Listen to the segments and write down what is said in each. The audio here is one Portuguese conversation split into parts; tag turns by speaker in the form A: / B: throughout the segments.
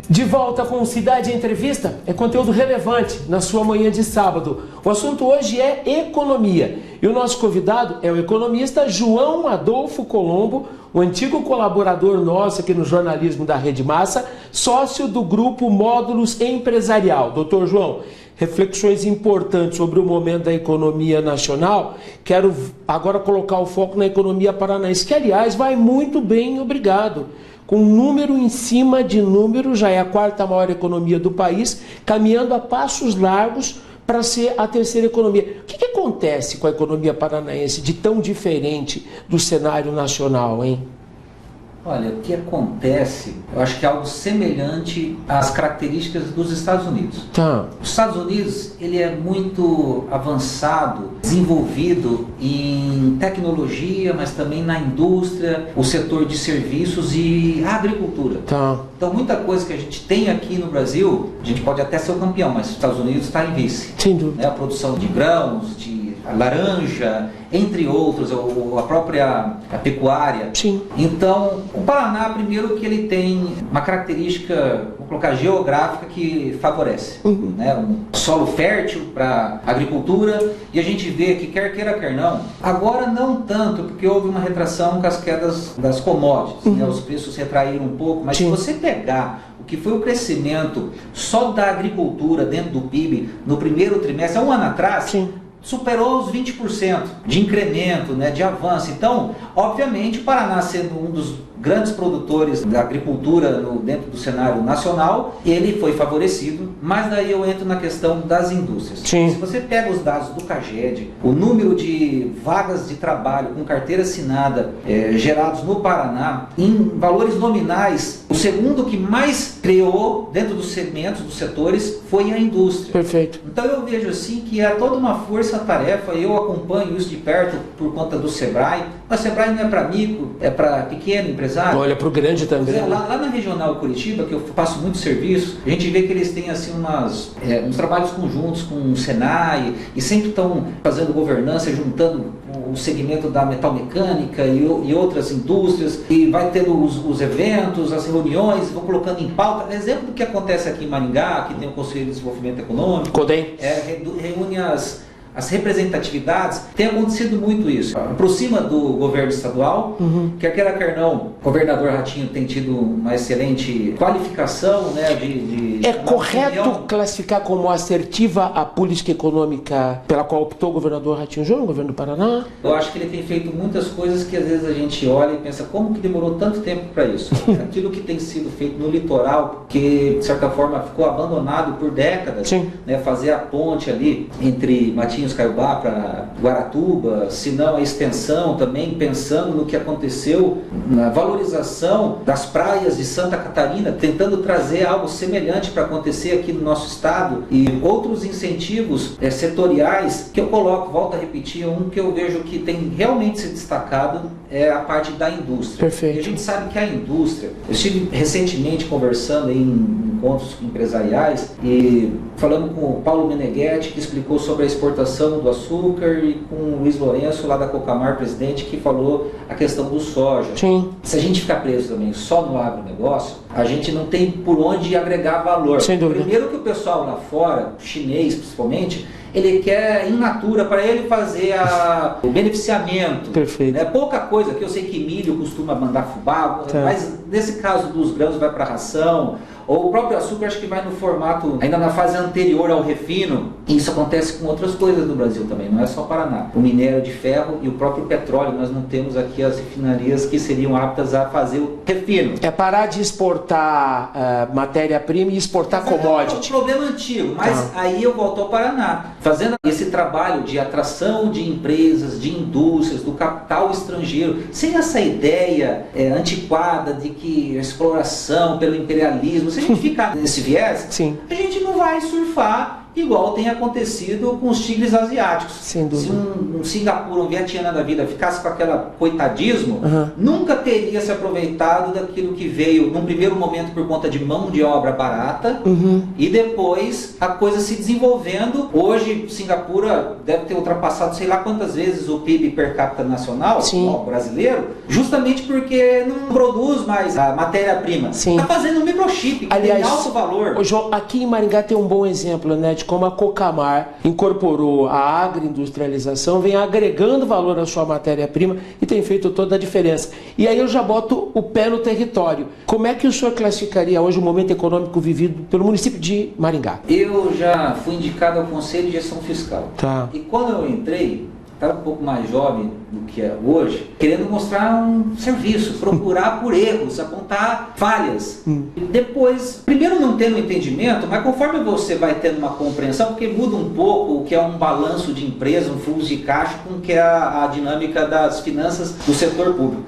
A: De volta com Cidade Entrevista, é conteúdo relevante na sua manhã de sábado. O assunto hoje é economia e o nosso convidado é o economista João Adolfo Colombo, o antigo colaborador nosso aqui no jornalismo da Rede Massa, sócio do grupo Módulos Empresarial. Doutor João, reflexões importantes sobre o momento da economia nacional. Quero agora colocar o foco na economia paranaense, que aliás vai muito bem, obrigado. Com número em cima de número, já é a quarta maior economia do país, caminhando a passos largos para ser a terceira economia. O que acontece com a economia paranaense de tão diferente do cenário nacional, hein?
B: Olha, o que acontece, eu acho que é algo semelhante às características dos Estados Unidos.
A: Tá.
B: Os Estados Unidos, ele é muito avançado, desenvolvido em tecnologia, mas também na indústria, o setor de serviços e a agricultura.
A: Tá.
B: Então, muita coisa que a gente tem aqui no Brasil, a gente pode até ser o campeão, mas os Estados Unidos está em vice.
A: Sem dúvida.
B: A produção de grãos, de laranja, entre outros, a própria pecuária.
A: Sim.
B: Então, o Paraná, primeiro que ele tem uma característica, vou colocar, geográfica que favorece. Né? Um solo fértil para agricultura, e a gente vê que quer queira, quer não, agora não tanto, porque houve uma retração com as quedas das commodities, né? Os preços retraíram um pouco, mas se você pegar o que foi o crescimento só da agricultura dentro do PIB no primeiro trimestre, há um ano atrás,
A: Sim.
B: superou os 20% de incremento, né, de avanço. Então, obviamente, o Paraná sendo um dos grandes produtores da agricultura dentro do cenário nacional, ele foi favorecido, mas daí eu entro na questão das indústrias.
A: Sim.
B: Se você pega os dados do CAGED, o número de vagas de trabalho com carteira assinada gerados no Paraná, em valores nominais, o segundo que mais criou dentro dos segmentos, dos setores, foi a indústria.
A: Perfeito.
B: Então eu vejo assim que é toda uma força-tarefa, eu acompanho isso de perto por conta do Sebrae, mas o Sebrae não é para micro, é para pequeno empresário.
A: Olha, para o grande também.
B: Lá na Regional Curitiba, que eu faço muito serviço, a gente vê que eles têm assim uns trabalhos conjuntos com o Senai e sempre estão fazendo governança, juntando o segmento da metalmecânica e outras indústrias, e vai tendo os eventos, as reuniões, vão colocando em pauta. Exemplo do que acontece aqui em Maringá, que tem o Conselho de Desenvolvimento Econômico,
A: CODEM.
B: reúne as representatividades. Tem acontecido muito isso. Aproxima do governo estadual, quer queira, quer não, o governador Ratinho tem tido uma excelente qualificação, né,
A: É correto classificar como assertiva a política econômica pela qual optou o governador Ratinho Júnior, o governo do Paraná?
B: Eu acho que ele tem feito muitas coisas que às vezes a gente olha e pensa, como que demorou tanto tempo para isso? Aquilo que tem sido feito no litoral, que de certa forma ficou abandonado por décadas, né, fazer a ponte ali entre Matinhos, Caiobá para Guaratuba, se não a extensão também, pensando no que aconteceu na valorização das praias de Santa Catarina, tentando trazer algo semelhante para acontecer aqui no nosso estado, e outros incentivos setoriais que eu coloco, volto a repetir, um que eu vejo que tem realmente se destacado é a parte da indústria.
A: Perfeito.
B: E a gente sabe que a indústria, eu estive recentemente conversando em encontros empresariais e falando com o Paulo Meneghetti, que explicou sobre a exportação do açúcar, e com o Luiz Lourenço, lá da Cocamar, presidente, que falou a questão do soja.
A: Sim.
B: Se a gente ficar preso também só no agronegócio, a gente não tem por onde agregar valor.
A: Sem dúvida.
B: Primeiro que o pessoal lá fora, chinês principalmente, ele quer in natura para ele fazer o beneficiamento.
A: Perfeito.
B: É pouca coisa, que eu sei que milho costuma mandar fubá, mas nesse caso dos grãos vai para ração, ou o próprio açúcar acho que vai no formato, ainda na fase anterior ao refino. E isso acontece com outras coisas no Brasil também, não é só Paraná. O minério de ferro e o próprio petróleo, nós não temos aqui as refinarias que seriam aptas a fazer o refino.
A: É parar de exportar matéria-prima e exportar commodity.
B: É um problema antigo, mas aí eu volto ao Paraná, fazendo esse trabalho de atração de empresas, de indústrias, do capital estrangeiro, sem essa ideia antiquada de que a exploração pelo imperialismo, se a gente ficar nesse viés,
A: Sim.
B: a gente não vai surfar igual tem acontecido com os tigres asiáticos.
A: Sem dúvida.
B: Se um Singapura, um Vietnã da vida ficasse com aquela coitadismo, nunca teria se aproveitado daquilo que veio num primeiro momento por conta de mão de obra barata, e depois a coisa se desenvolvendo. Hoje Singapura deve ter ultrapassado sei lá quantas vezes o PIB per capita nacional brasileiro, justamente porque não produz mais a matéria-prima. Está fazendo um microchip que tem alto valor.
A: Ô João, aqui em Maringá tem um bom exemplo, né, de como a Cocamar incorporou a agroindustrialização, vem agregando valor à sua matéria-prima e tem feito toda a diferença. E aí eu já boto o pé no território. Como é que o senhor classificaria hoje o momento econômico vivido pelo município de Maringá?
B: Eu já fui indicado ao Conselho de Gestão Fiscal. E quando eu entrei, estava um pouco mais jovem do que é hoje, querendo mostrar um serviço, procurar por erros, apontar falhas. E depois, primeiro não tendo entendimento, mas conforme você vai tendo uma compreensão, porque muda um pouco o que é um balanço de empresa, um fluxo de caixa, com o que é a dinâmica das finanças do setor público.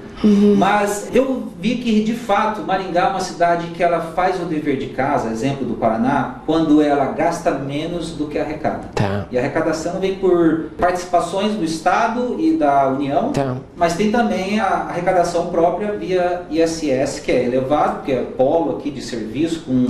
B: Mas eu vi que, de fato, Maringá é uma cidade que ela faz o dever de casa, exemplo do Paraná, quando ela gasta menos do que arrecada. E a arrecadação vem por participações do Estado e da União, mas tem também a arrecadação própria via ISS, que é elevado, porque é polo aqui de serviço, com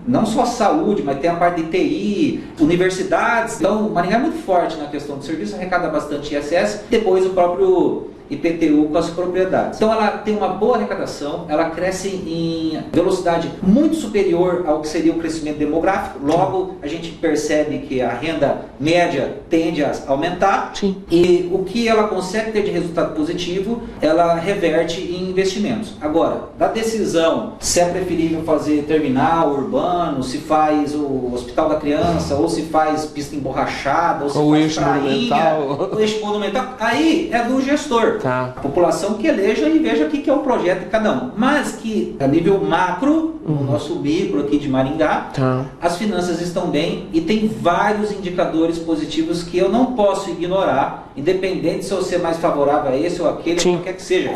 B: não só saúde, mas tem a parte de TI, universidades. Então, Maringá é muito forte na questão do serviço, arrecada bastante ISS, depois o próprio IPTU com as propriedades. Então ela tem uma boa arrecadação, ela cresce em velocidade muito superior ao que seria o crescimento demográfico, logo a gente percebe que a renda média tende a aumentar, e o que ela consegue ter de resultado positivo, ela reverte em investimentos. Agora, da decisão se é preferível fazer terminal urbano, se faz o Hospital da Criança, ou se faz pista emborrachada, ou se faz
A: eixo monumental,
B: o eixo monumental, aí é do gestor. A população que eleja e veja o que é o projeto de cada um. Mas que, a nível macro, no nosso micro aqui de Maringá, as finanças estão bem e tem vários indicadores positivos que eu não posso ignorar, independente se eu ser mais favorável a esse ou aquele, ou qualquer que seja.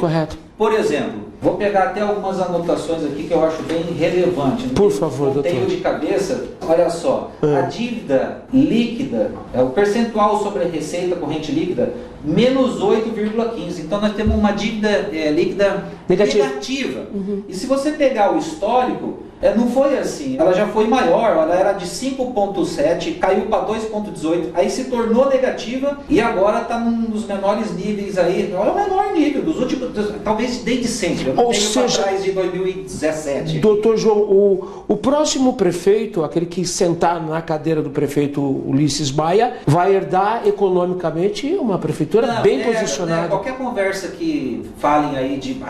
B: Por exemplo, vou pegar até algumas anotações aqui que eu acho bem relevante.
A: Por favor, doutor.
B: Tenho de cabeça, olha só, a dívida líquida, o percentual sobre a receita corrente líquida, menos 8,15. Então nós temos uma dívida líquida negativa. E se você pegar o histórico, não foi assim, ela já foi maior, ela era de 5,7, caiu para 2,18, aí se tornou negativa e agora está num dos menores níveis aí, olha o menor nível dos últimos, talvez desde sempre, eu não tenho atrás de 2017.
A: Doutor João, o próximo prefeito, aquele que sentar na cadeira do prefeito Ulisses Maia, vai herdar economicamente uma prefeitura bem posicionada.
B: Qualquer conversa que falem aí de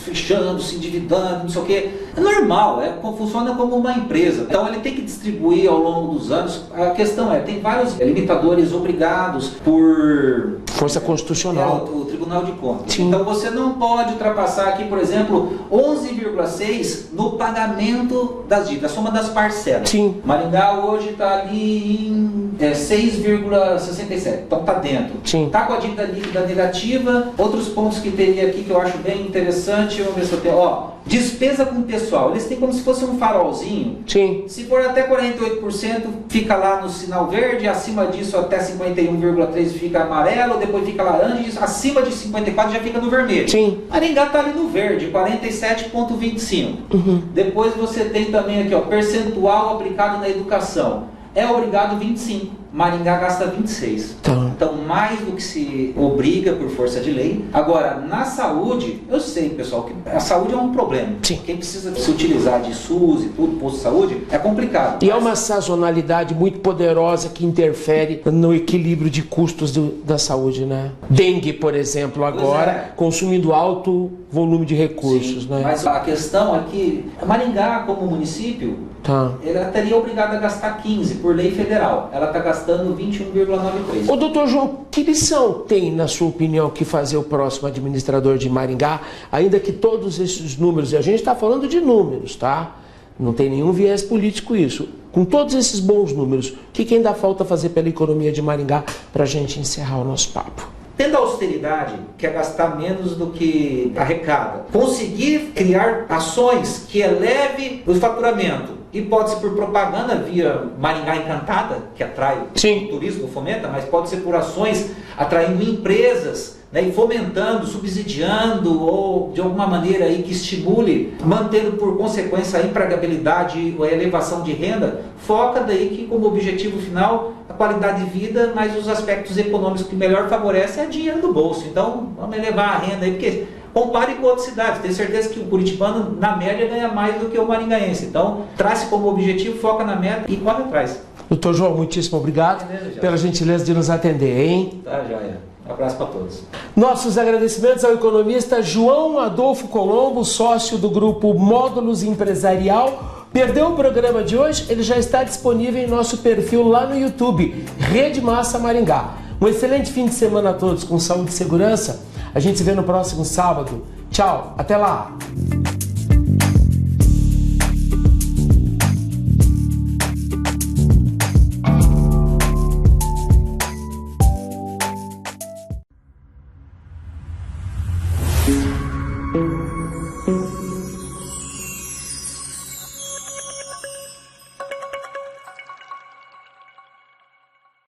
B: fechando, se endividando, não sei o que, é normal, funciona como uma empresa. Então ele tem que distribuir ao longo dos anos. A questão tem vários limitadores obrigados por
A: força constitucional.
B: O Tribunal de Contas. Então você não pode ultrapassar aqui, por exemplo, 11,6 no pagamento das dívidas, a soma das parcelas. Maringá hoje está ali em 6,67. Então está dentro. Está com a dívida líquida negativa. Outros pontos que teria aqui que eu acho bem interessante, vamos ver se eu tenho. Despesa com o pessoal, eles têm como se fosse um farolzinho. Se for até 48%, fica lá no sinal verde, acima disso até 51,3% fica amarelo, depois fica laranja, acima de 54% já fica no vermelho. Maringá está ali no verde, 47,25%. Depois você tem também aqui, percentual aplicado na educação. É obrigado 25%, Maringá gasta 26%. Então, mais do que se obriga por força de lei. Agora, na saúde, eu sei, pessoal, que a saúde é um problema. Quem precisa se utilizar de SUS e tudo, posto de saúde, é complicado.
A: E é uma sazonalidade muito poderosa que interfere no equilíbrio de custos da saúde, né? Dengue, por exemplo, agora, consumindo alto volume de recursos, né?
B: Mas a questão é que Maringá, como município, ela estaria obrigada a gastar 15% por lei federal. Ela está gastando 21,93%.
A: Ô doutor João, que lição tem, na sua opinião, que fazer o próximo administrador de Maringá, ainda que todos esses números, e a gente está falando de números, tá? Não tem nenhum viés político isso. Com todos esses bons números, o que ainda falta fazer pela economia de Maringá para a gente encerrar o nosso papo?
B: Tendo a austeridade, que é gastar menos do que arrecada, conseguir criar ações que eleve o faturamento, e pode ser por propaganda via Maringá Encantada, que atrai o turismo, fomenta, mas pode ser por ações atraindo empresas, né, e fomentando, subsidiando ou de alguma maneira aí que estimule, mantendo por consequência a empregabilidade ou a elevação de renda, foca daí que como objetivo final a qualidade de vida, mas os aspectos econômicos que melhor favorecem é dinheiro do bolso. Então vamos elevar a renda aí, porque compare com outras cidades, tenho certeza que o curitibano na média ganha mais do que o maringaense. Então trace como objetivo, foca na meta e corre atrás.
A: Doutor João, muitíssimo obrigado pela gentileza de nos atender, hein?
B: Tá, joia. Um abraço para todos.
A: Nossos agradecimentos ao economista João Adolfo Colombo, sócio do grupo Módulos Empresarial. Perdeu o programa de hoje? Ele já está disponível em nosso perfil lá no YouTube, Rede Massa Maringá. Um excelente fim de semana a todos, com saúde e segurança. A gente se vê no próximo sábado. Tchau, até lá!